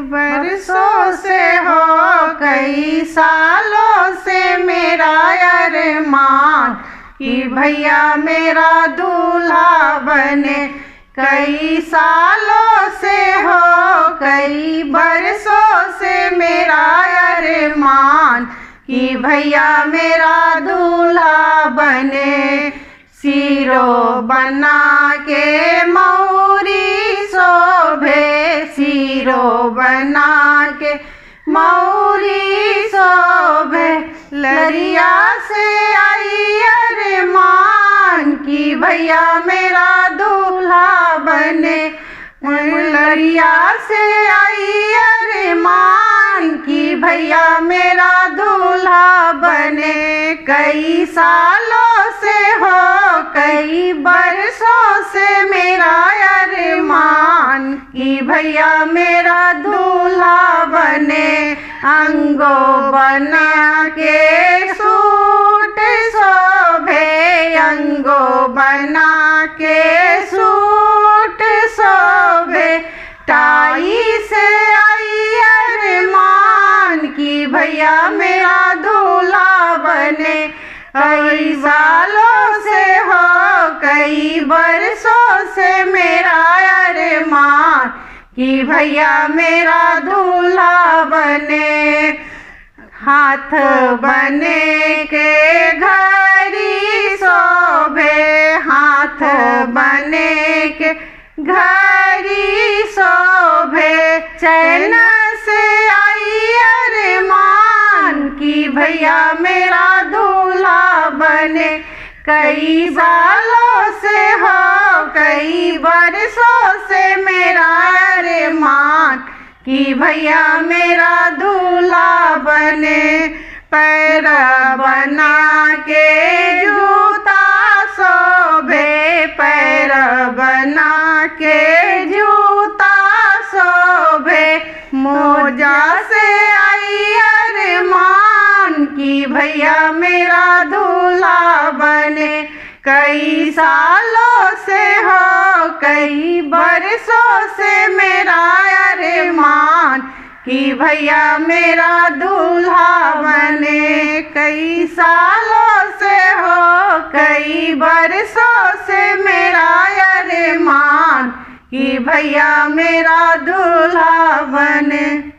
बरसों से हो, कई सालों से मेरा अरमान कि भैया मेरा दूल्हा बने। कई सालों से हो, कई बरसों से मेरा अरमान कि भैया मेरा दूल्हा बने। सिरो बना के मौरी शोभे, सिरो बना के मौरी शोभे। लरिया से आई अरमान कि भैया मेरा दूल्हा बने। लरिया से आई अरमान कि भैया मेरा दूल्हा बने। कई सालों से हो, कई बरसों से मेरा अरमान कि भैया मेरा दूल्हा बने। अंगो बना के सूट शोभे, अंगो बना के सूट शोभे। टाई से आई अरमान कि भैया मेरा दूल्हा बने। कई सालों से हो, कई बरसों से मेरा अरमान कि भैया मेरा दूल्हा बने। हाथ बने के घड़ी शोभे, हाथ बने के घड़ी शोभे। चैन से आई अरमान कि भैया मेरा दूल्हा बने। कई सालों से हो, कई बरसों से मेरा अरमान कि भैया मेरा दूल्हा बने। पैर बना के जूता शोभे, पैर बना के जूता शोभे। मोजा से आई अरमान कि भैया मेरा दूल्हा बने। कई सालों से हो, कई बरसों से मेरा अरमान कि भैया मेरा दूल्हा बने। कई सालों से हो, कई बरसों से मेरा अरमान कि भैया मेरा दूल्हा बने।